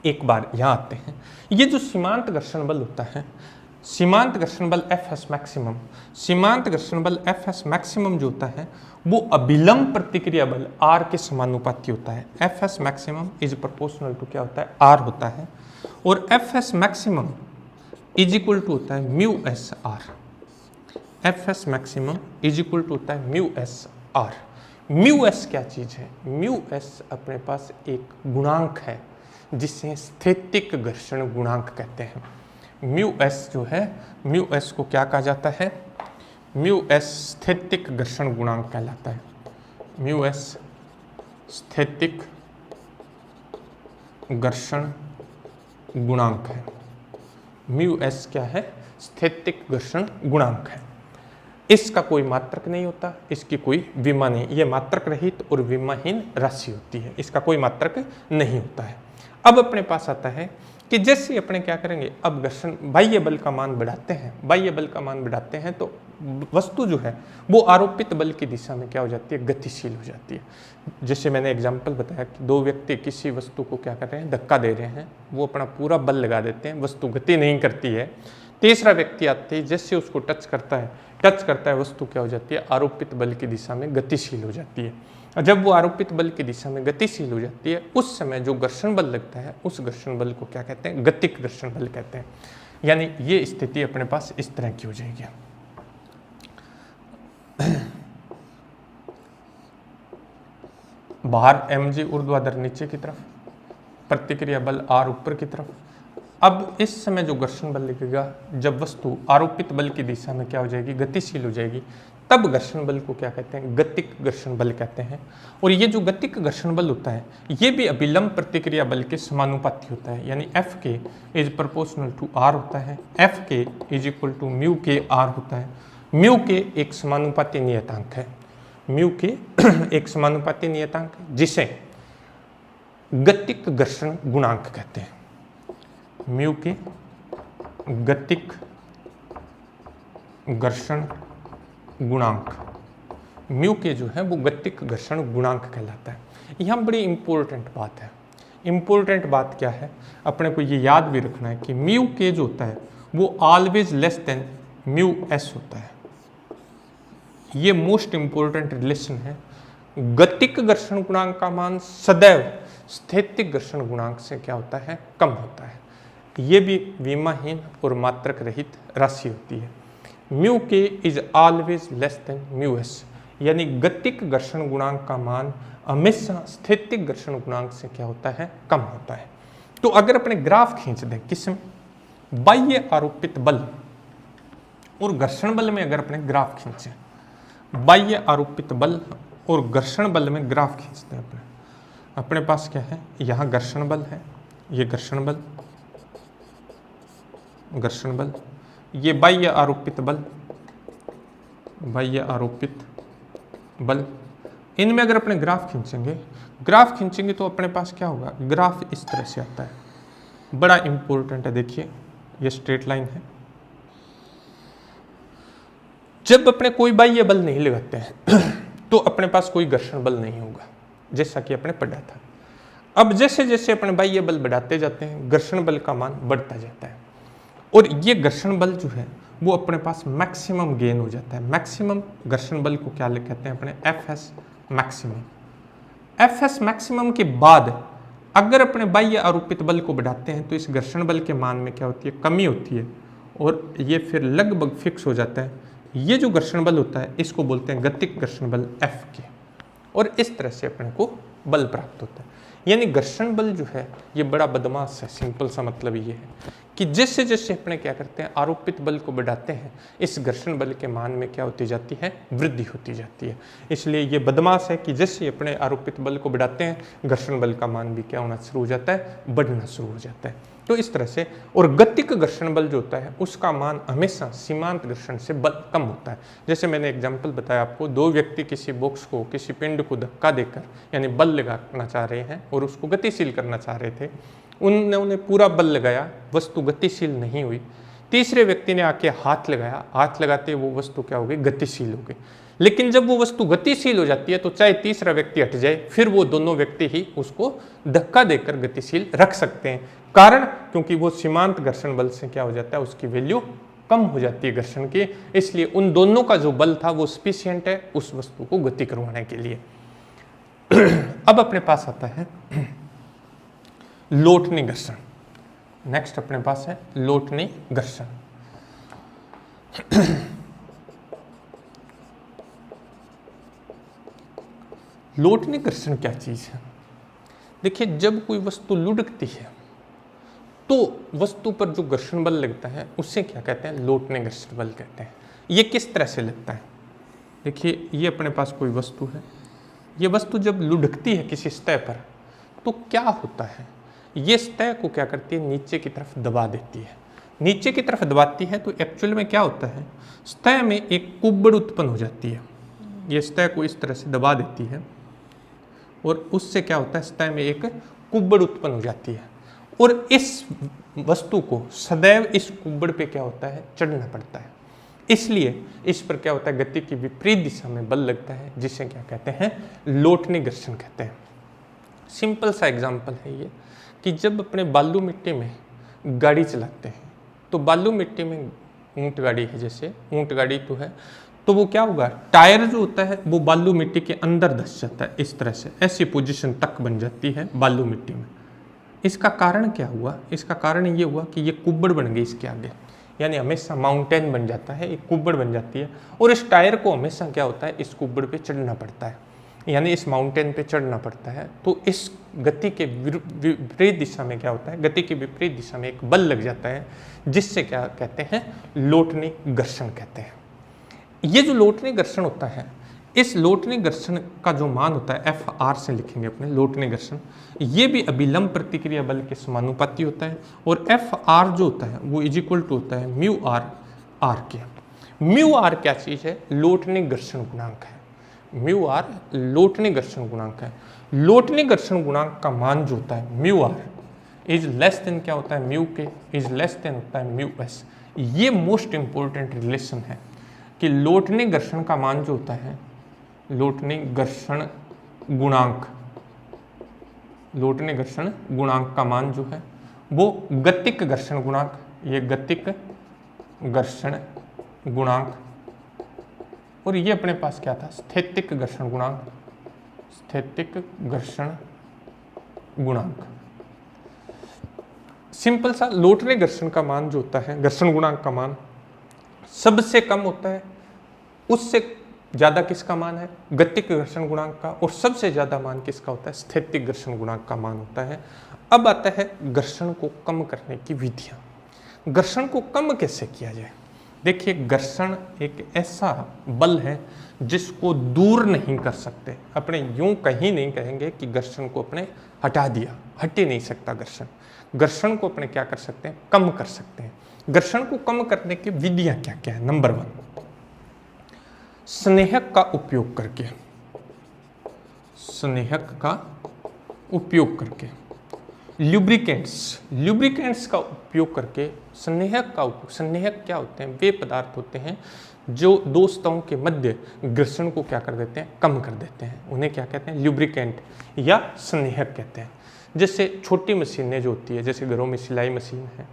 एक बार यहाँ आते हैं, ये जो सीमांत घर्षण बल होता है, सीमांत घर्षण बल Fs मैक्सिमम, सीमांत घर्षण बल Fs मैक्सिमम जो होता है वो अभिलंब प्रतिक्रिया बल R के समानुपाती होता है। Fs maximum is proportional to क्या होता है, R होता है, और Fs maximum is equal to होता है mu S R. Fs maximum is equal to होता है mu S R. Mu S क्या चीज़ है, म्यू एस अपने पास एक गुणांक है जिसे स्थैतिक घर्षण गुणांक कहते हैं। म्यू एस जो है, म्यू एस को क्या कहा जाता है, म्यू एस स्थैतिक घर्षण गुणांक कहलाता है। म्यू एस स्थैतिक घर्षण गुणांक है। म्यू एस क्या है, स्थैतिक घर्षण गुणांक है। इसका कोई मात्रक नहीं होता, इसकी कोई विमा नहीं, ये मात्रक रहित और विमाहीन राशि होती है, इसका कोई मात्रक नहीं होता है। अब अपने पास आता है कि जैसे अपने क्या करेंगे, अब घर्षण बाह्य बल का मान बढ़ाते हैं, बाह्य बल का मान बढ़ाते हैं तो वस्तु जो है वो आरोपित बल की दिशा में क्या हो जाती है, गतिशील हो जाती है। जैसे मैंने एग्जांपल बताया कि दो व्यक्ति किसी वस्तु को क्या कर रहे हैं, धक्का दे रहे हैं, वो अपना पूरा बल लगा देते हैं, वस्तु गति नहीं करती है। तीसरा व्यक्ति आते ही जैसे उसको टच करता है वस्तु क्या हो जाती है, आरोपित बल की दिशा में गतिशील हो जाती है। और जब वो आरोपित बल की दिशा में गतिशील हो जाती है उस समय जो घर्षण बल लगता है उस घर्षण बल को क्या कहते हैं, गतिक घर्षण बल कहते हैं। यानी ये स्थिति अपने पास इस तरह की हो जाएगी। बाहर mg ऊर्ध्वाधर नीचे की तरफ, प्रतिक्रिया बल r ऊपर की तरफ। अब इस समय जो घर्षण बल लगेगा, जब वस्तु आरोपित बल की दिशा में क्या हो जाएगी, गतिशील हो जाएगी, तब घर्षण बल को क्या कहते हैं, गतिक घर्षण बल कहते हैं। और ये जो गतिक घर्षण बल होता है ये भी अभिलंब प्रतिक्रिया बल के समानुपाती होता है, यानी Fk is proportional to R होता है। Fk is equal to mu K R होता है। म्यू के एक समानुपाती नियतांक है, म्यू के एक समानुपाती नियतांक जिसे गतिक घर्षण गुणांक कहते हैं। म्यू के गतिक घर्षण गुणांक, म्यू के जो है वो गतिक घर्षण गुणांक कहलाता है। यहाँ बड़ी इंपॉर्टेंट बात है। इंपॉर्टेंट बात क्या है, अपने को ये याद भी रखना है कि म्यू के जो होता है वो always less than mu S होता है। ये मोस्ट इंपॉर्टेंट रिलेशन है। गतिक घर्षण गुणांक का मान सदैव स्थैतिक घर्षण गुणांक से क्या होता है, कम होता है। ये भी विमाहीन और मात्रक रहित राशि होती है। म्यू के is always less than mu S, यानी गतिक घर्षण गुणांक का मान हमेशा स्थैतिक घर्षण गुणांक से क्या होता है, कम होता है। तो अगर अपने ग्राफ खींच दें किसमें, बाह्य आरोपित बल और घर्षण बल में अगर अपने ग्राफ खींचें, बाह्य आरोपित बल और घर्षण बल में ग्राफ खींचते हैं अपने पास क्या है, यहाँ घर्षण बल है, ये घर्षण बल, ये बाह्य आरोपित बल, बल, इनमें अगर अपने ग्राफ खींचेंगे तो अपने पास क्या होगा, ग्राफ इस तरह से आता है, बड़ा इंपॉर्टेंट है। देखिए ये स्ट्रेट लाइन है, जब अपने कोई बाह्य बल नहीं लगाते हैं तो अपने पास कोई घर्षण बल नहीं होगा, जैसा कि अपने पढ़ा था। अब जैसे जैसे अपने बाह्य बल बढ़ाते जाते हैं, घर्षण बल का मान बढ़ता जाता है, और ये घर्षण बल जो है वो अपने पास मैक्सिमम गेन हो जाता है। मैक्सिमम घर्षण बल को क्या कहते हैं अपने, एफएस मैक्सिमम। एफएस मैक्सिमम के बाद अगर अपने बाह्य आरोपित बल को बढ़ाते हैं तो इस घर्षण बल के मान में क्या होती है, कमी होती है, और ये फिर लगभग फिक्स हो जाता है। ये जो घर्षण बल होता है इसको बोलते हैं गतिक घर्षण बल एफ के, और इस तरह से अपने को बल प्राप्त होता है। यानी घर्षण बल जो है ये बड़ा बदमाश है। सिंपल सा मतलब ये है कि जैसे जैसे अपने क्या करते हैं, आरोपित बल को बढ़ाते हैं, इस घर्षण बल के मान में क्या होती जाती है, वृद्धि होती जाती है। इसलिए ये बदमाश है कि जैसे अपने आरोपित बल को बढ़ाते हैं, घर्षण बल का मान भी क्या होना शुरू हो जाता है, बढ़ना शुरू हो जाता है। तो इस तरह से, और गतिक घर्षण बल जो होता है उसका मान हमेशा सीमांत घर्षण से बल कम होता है। जैसे मैंने एग्जांपल बताया आपको, दो व्यक्ति किसी बॉक्स को, किसी पिंड को धक्का देकर यानी बल लगाना चाह रहे हैं और उसको गतिशील करना चाह रहे थे, उन्होंने पूरा बल लगाया, वस्तु गतिशील नहीं हुई। तीसरे व्यक्ति ने आके हाथ लगाया, हाथ लगाते वो वस्तु क्या हो गई, गतिशील हो गई। लेकिन जब वो वस्तु गतिशील हो जाती है तो चाहे तीसरा व्यक्ति हट जाए, फिर वो दोनों व्यक्ति ही उसको धक्का देकर गतिशील रख सकते हैं। कारण, क्योंकि वो सीमांत घर्षण बल से क्या हो जाता है, उसकी वैल्यू कम हो जाती है घर्षण की। इसलिए उन दोनों का जो बल था वो सफिशिएंट है उस वस्तु को गति करवाने के लिए। अब अपने पास आता है लोटनी घर्षण। नेक्स्ट अपने पास है लोटनी घर्षण। लोटनी घर्षण क्या चीज है? देखिए, जब कोई वस्तु लुढ़कती है तो वस्तु पर जो घर्षण बल लगता है उससे क्या कहते हैं, लोटनी घर्षण बल कहते हैं। ये किस तरह से लगता है? देखिए, ये अपने पास कोई वस्तु है, ये वस्तु जब लुढ़कती है किसी सतह पर तो क्या होता है, ये सतह को क्या करती है, नीचे की तरफ दबा देती है। नीचे की तरफ दबाती है तो एक्चुअल में क्या होता है, सतह में एक कुब्बड़ उत्पन्न हो जाती है। ये सतह को इस तरह से दबा देती है और उससे क्या होता है, सतह में एक कुब्बड़ उत्पन्न हो जाती है, और इस वस्तु को सदैव इस कुब्बड़ पे क्या होता है, चढ़ना पड़ता है। इसलिए इस पर क्या होता है, गति की विपरीत दिशा में बल लगता है, जिसे क्या कहते हैं, लोटनी घर्षण कहते हैं। सिंपल सा एग्जांपल है ये कि जब अपने बालू मिट्टी में गाड़ी चलाते हैं तो बालू मिट्टी में ऊंट गाड़ी है, जैसे ऊंट गाड़ी तो है, तो वो क्या होगा, टायर जो होता है वो बालू मिट्टी के अंदर धंस जाता है, इस तरह से ऐसी पोजीशन तक बन जाती है बालू मिट्टी में। इसका कारण क्या हुआ, इसका कारण ये हुआ कि ये कुब्बड़ बन गई इसके आगे, यानी हमेशा माउंटेन बन जाता है, एक कुब्बड़ बन जाती है, और इस टायर को हमेशा क्या होता है, इस कुब्बड़ पे चढ़ना पड़ता है, यानी इस माउंटेन पे चढ़ना पड़ता है। तो इस गति के विपरीत दिशा में क्या होता है, गति की विपरीत दिशा में एक बल लग जाता है, जिससे क्या कहते हैं, लोटनी घर्षण कहते हैं। ये जो लोटनी घर्षण होता है, इस लोटनी घर्षण का जो मान होता है एफ आर से लिखेंगे अपने लोटनी घर्षण, ये भी अभिलंब प्रतिक्रिया बल के समानुपाती होता है, और एफ आर जो होता है वो इज इक्वल टू होता है म्यू आर आर के। म्यू आर क्या चीज है, लोटनी घर्षण गुणांक है। म्यू आर लोटनी घर्षण गुणांक है। लोटनी घर्षण गुणांक का मान जो होता है mu R is less than क्या होता है, म्यू के इज लेस देन होता है म्यू एस। ये मोस्ट इंपॉर्टेंट रिलेशन है कि लोटनी घर्षण का मान जो होता है, लोटनी घर्षण गुणांक, लोटनी घर्षण गुणांक का मान जो है वो गतिक घर्षण गुणांक, ये गतिक घर्षण गुणांक, और ये अपने पास क्या था, स्थैतिक घर्षण गुणांक, स्थैतिक घर्षण गुणांक। सिंपल सा, लोटनी घर्षण का मान जो होता है, घर्षण गुणांक का मान सबसे कम होता है, उससे ज्यादा किसका मान है, गतिक घर्षण गुणांक का, और सबसे ज्यादा मान किसका होता है, स्थैतिक घर्षण गुणांक का मान होता है। अब आता है घर्षण को कम करने की विधियां। घर्षण को कम कैसे किया जाए? देखिए घर्षण एक ऐसा बल है जिसको दूर नहीं कर सकते, अपने यूं कहीं नहीं कहेंगे कि घर्षण को अपने हटा दिया, हट ही नहीं सकता घर्षण। घर्षण को अपने क्या कर सकते हैं, कम कर सकते हैं। घर्षण को कम करने की विधियां क्या क्या है? नंबर 1, स्नेहक का उपयोग करके, स्नेहक का उपयोग करके, ल्यूब्रिकेंट्स का उपयोग करके, स्नेहक का उपयोग। स्नेहक क्या होते हैं? वे पदार्थ होते हैं जो दोस्तों के मध्य घर्षण को क्या कर देते हैं, कम कर देते हैं। उन्हें क्या कहते हैं? ल्यूब्रिकेंट या स्नेहक कहते हैं। जैसे छोटी मशीनें जो होती है, जैसे घरों में सिलाई मशीन है,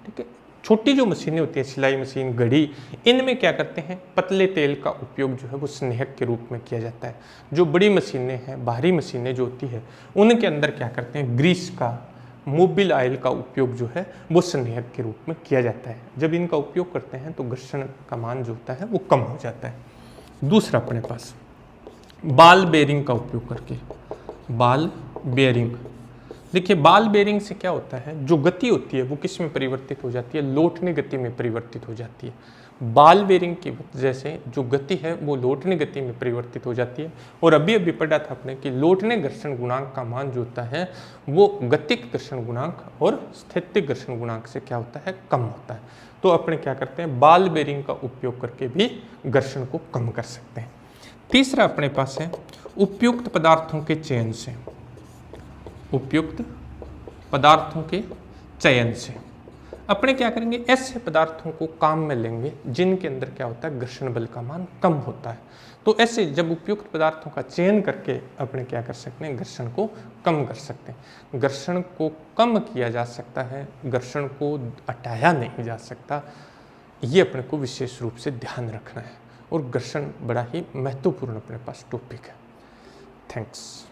ठीक है, छोटी जो मशीनें होती है, सिलाई मशीन, घड़ी, इनमें क्या करते हैं, पतले तेल का उपयोग जो है वो स्नेहक के रूप में किया जाता है। जो बड़ी मशीनें हैं, भारी मशीनें जो होती है, उनके अंदर क्या करते हैं, ग्रीस का, मोबिल ऑयल का उपयोग जो है वो स्नेहक के रूप में किया जाता है। जब इनका उपयोग करते हैं तो घर्षण का मान जो होता है वो कम हो जाता है। दूसरा अपने पास बॉल बेयरिंग का उपयोग करके, बॉल बेयरिंग। देखिए बॉल बेयरिंग से क्या होता है, जो गति होती है वो किस में परिवर्तित हो जाती है, लौटने गति में परिवर्तित हो जाती है। बॉल बेयरिंग की वजह से जो गति है वो लौटने गति में परिवर्तित हो जाती है। और अभी अभी पढ़ा था आपने कि लौटने घर्षण गुणांक का मान जो होता है वो गतिक घर्षण गुणांक और स्थैतिक घर्षण गुणांक से क्या होता है, कम होता है। तो अपने क्या करते हैं, बॉल बेयरिंग का उपयोग करके भी घर्षण को कम कर सकते हैं। तीसरा अपने पास है उपयुक्त पदार्थों के चयन से, उपयुक्त पदार्थों के चयन से। अपने क्या करेंगे, ऐसे पदार्थों को काम में लेंगे जिनके अंदर क्या होता है, घर्षण बल का मान कम होता है। तो ऐसे जब उपयुक्त पदार्थों का चयन करके अपने क्या कर सकते हैं, घर्षण को कम कर सकते हैं। घर्षण को कम किया जा सकता है, घर्षण को हटाया नहीं जा सकता। ये अपने को विशेष रूप से ध्यान रखना है। और घर्षण बड़ा ही महत्वपूर्ण अपने पास टॉपिक है। थैंक्स।